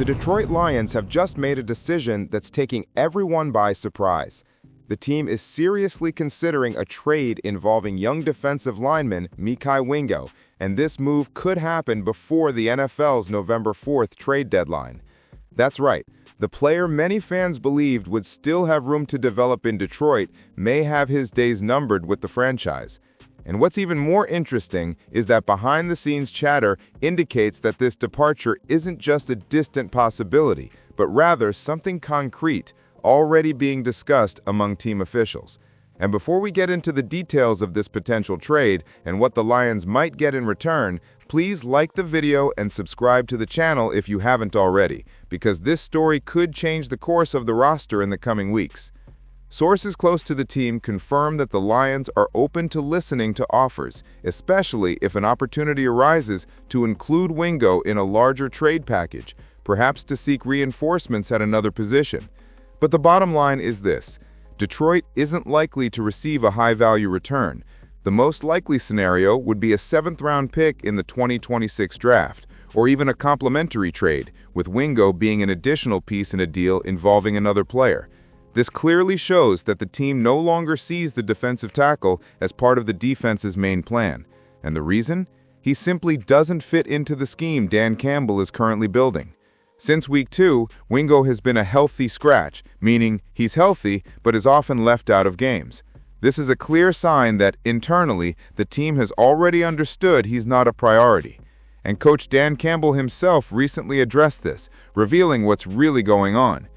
The Detroit Lions have just made a decision that's taking everyone by surprise. The team is seriously considering a trade involving young defensive lineman Mekhi Wingo, and this move could happen before the NFL's November 4th trade deadline. That's right, the player many fans believed would still have room to develop in Detroit may have his days numbered with the franchise. And what's even more interesting is that behind-the-scenes chatter indicates that this departure isn't just a distant possibility, but rather something concrete, already being discussed among team officials. And before we get into the details of this potential trade and what the Lions might get in return, please like the video and subscribe to the channel if you haven't already, because this story could change the course of the roster in the coming weeks. Sources close to the team confirm that the Lions are open to listening to offers, especially if an opportunity arises to include Wingo in a larger trade package, perhaps to seek reinforcements at another position. But the bottom line is this: Detroit isn't likely to receive a high-value return. The most likely scenario would be a 7th-round pick in the 2026 draft, or even a complementary trade, with Wingo being an additional piece in a deal involving another player. This clearly shows that the team no longer sees the defensive tackle as part of the defense's main plan. And the reason? He simply doesn't fit into the scheme Dan Campbell is currently building. Since week 2, Wingo has been a healthy scratch, meaning he's healthy but is often left out of games. This is a clear sign that, internally, the team has already understood he's not a priority. And Coach Dan Campbell himself recently addressed this, revealing what's really going on.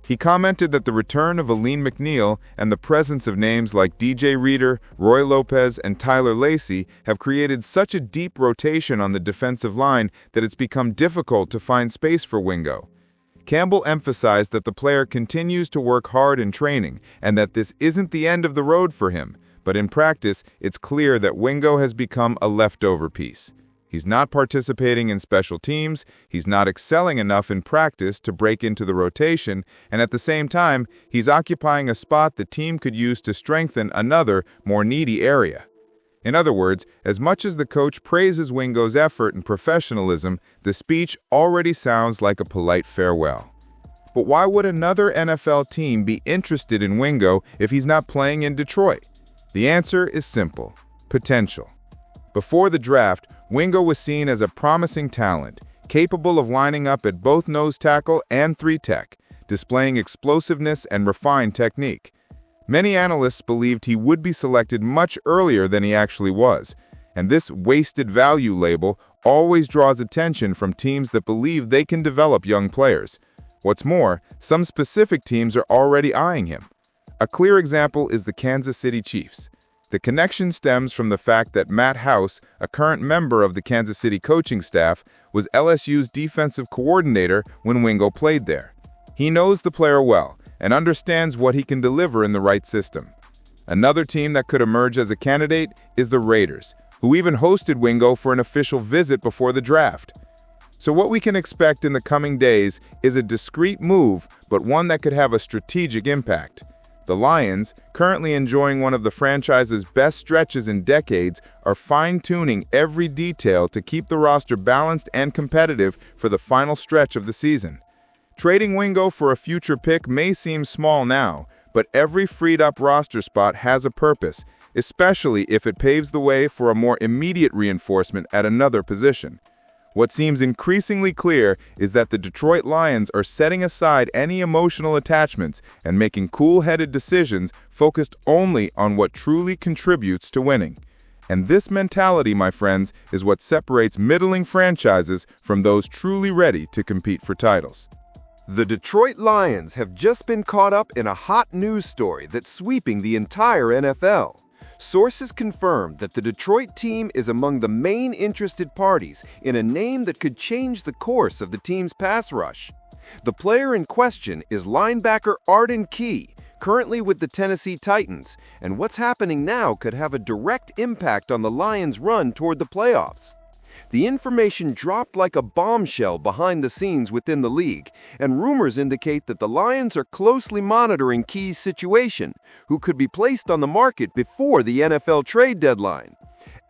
He commented that the return of Aline McNeil and the presence of names like DJ Reader, Roy Lopez, and Tyler Lacey have created such a deep rotation on the defensive line that it's become difficult to find space for Wingo. Campbell emphasized that the player continues to work hard in training and that this isn't the end of the road for him, but in practice, it's clear that Wingo has become a leftover piece. He's not participating in special teams, he's not excelling enough in practice to break into the rotation, and at the same time, he's occupying a spot the team could use to strengthen another, more needy area. In other words, as much as the coach praises Wingo's effort and professionalism, the speech already sounds like a polite farewell. But why would another NFL team be interested in Wingo if he's not playing in Detroit? The answer is simple: potential. Before the draft, Wingo was seen as a promising talent, capable of lining up at both nose tackle and 3-tech, displaying explosiveness and refined technique. Many analysts believed he would be selected much earlier than he actually was, and this wasted value label always draws attention from teams that believe they can develop young players. What's more, some specific teams are already eyeing him. A clear example is the Kansas City Chiefs. The connection stems from the fact that Matt House, a current member of the Kansas City coaching staff, was LSU's defensive coordinator when Wingo played there. He knows the player well and understands what he can deliver in the right system. Another team that could emerge as a candidate is the Raiders, who even hosted Wingo for an official visit before the draft. So what we can expect in the coming days is a discreet move, but one that could have a strategic impact. The Lions, currently enjoying one of the franchise's best stretches in decades, are fine-tuning every detail to keep the roster balanced and competitive for the final stretch of the season. Trading Wingo for a future pick may seem small now, but every freed-up roster spot has a purpose, especially if it paves the way for a more immediate reinforcement at another position. What seems increasingly clear is that the Detroit Lions are setting aside any emotional attachments and making cool-headed decisions focused only on what truly contributes to winning. And this mentality, my friends, is what separates middling franchises from those truly ready to compete for titles. The Detroit Lions have just been caught up in a hot news story that's sweeping the entire NFL. Sources confirm that the Detroit team is among the main interested parties in a name that could change the course of the team's pass rush. The player in question is linebacker Arden Key, currently with the Tennessee Titans, and what's happening now could have a direct impact on the Lions' run toward the playoffs. The information dropped like a bombshell behind the scenes within the league, and rumors indicate that the Lions are closely monitoring Key's situation, who could be placed on the market before the NFL trade deadline.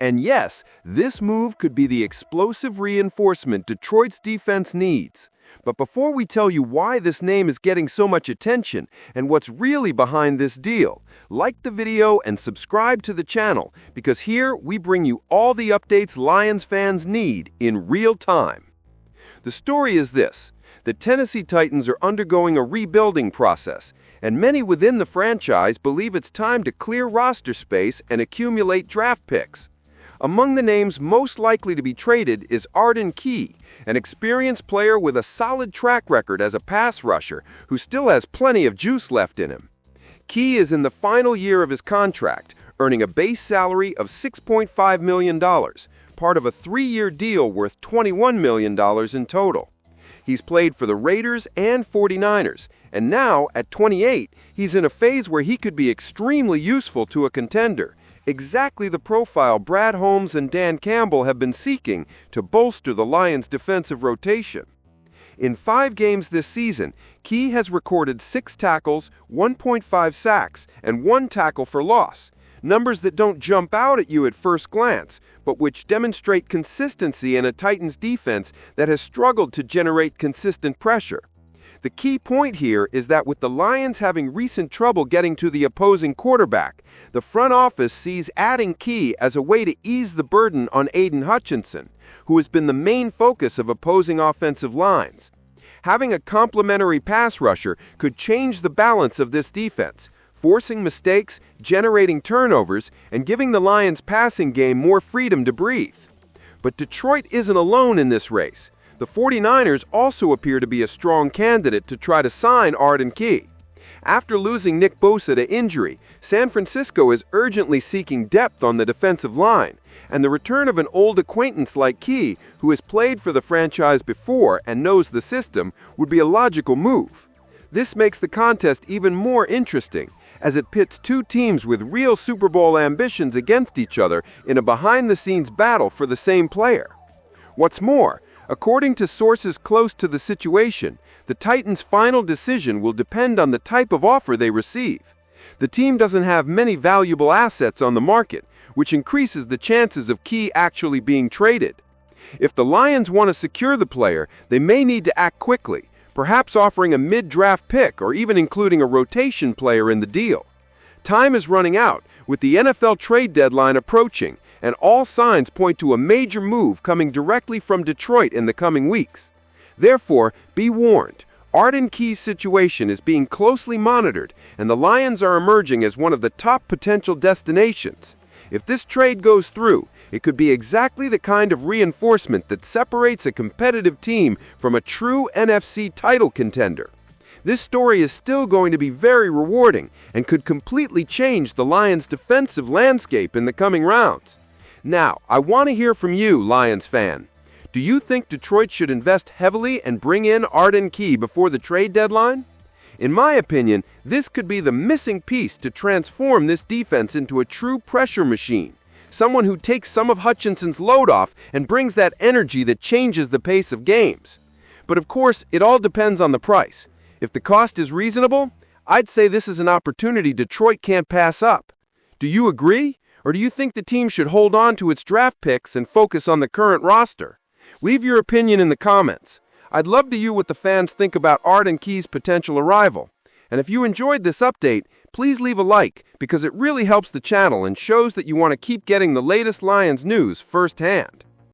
And yes, this move could be the explosive reinforcement Detroit's defense needs. But before we tell you why this name is getting so much attention and what's really behind this deal, like the video and subscribe to the channel, because here we bring you all the updates Lions fans need in real time. The story is this: the Tennessee Titans are undergoing a rebuilding process, and many within the franchise believe it's time to clear roster space and accumulate draft picks. Among the names most likely to be traded is Arden Key, an experienced player with a solid track record as a pass rusher who still has plenty of juice left in him. Key is in the final year of his contract, earning a base salary of $6.5 million, part of a 3-year deal worth $21 million in total. He's played for the Raiders and 49ers, and now, at 28, he's in a phase where he could be extremely useful to a contender. Exactly the profile Brad Holmes and Dan Campbell have been seeking to bolster the Lions' defensive rotation. In 5 games this season, Key has recorded 6 tackles, 1.5 sacks, and 1 tackle for loss. Numbers that don't jump out at you at first glance, but which demonstrate consistency in a Titans defense that has struggled to generate consistent pressure. The key point here is that with the Lions having recent trouble getting to the opposing quarterback, the front office sees adding Key as a way to ease the burden on Aiden Hutchinson, who has been the main focus of opposing offensive lines. Having a complementary pass rusher could change the balance of this defense, forcing mistakes, generating turnovers, and giving the Lions' passing game more freedom to breathe. But Detroit isn't alone in this race. The 49ers also appear to be a strong candidate to try to sign Arden Key. After losing Nick Bosa to injury, San Francisco is urgently seeking depth on the defensive line, and the return of an old acquaintance like Key, who has played for the franchise before and knows the system, would be a logical move. This makes the contest even more interesting, as it pits 2 teams with real Super Bowl ambitions against each other in a behind-the-scenes battle for the same player. What's more, according to sources close to the situation, the Titans' final decision will depend on the type of offer they receive. The team doesn't have many valuable assets on the market, which increases the chances of Key actually being traded. If the Lions want to secure the player, they may need to act quickly, perhaps offering a mid-draft pick or even including a rotation player in the deal. Time is running out, with the NFL trade deadline approaching, and all signs point to a major move coming directly from Detroit in the coming weeks. Therefore, be warned, Arden Key's situation is being closely monitored, and the Lions are emerging as one of the top potential destinations. If this trade goes through, it could be exactly the kind of reinforcement that separates a competitive team from a true NFC title contender. This story is still going to be very rewarding and could completely change the Lions' defensive landscape in the coming rounds. Now, I want to hear from you, Lions fan. Do you think Detroit should invest heavily and bring in Arden Key before the trade deadline? In my opinion, this could be the missing piece to transform this defense into a true pressure machine. Someone who takes some of Hutchinson's load off and brings that energy that changes the pace of games. But of course, it all depends on the price. If the cost is reasonable, I'd say this is an opportunity Detroit can't pass up. Do you agree? Or do you think the team should hold on to its draft picks and focus on the current roster? Leave your opinion in the comments. I'd love to hear what the fans think about Arden Key's potential arrival. And if you enjoyed this update, please leave a like, because it really helps the channel and shows that you want to keep getting the latest Lions news firsthand.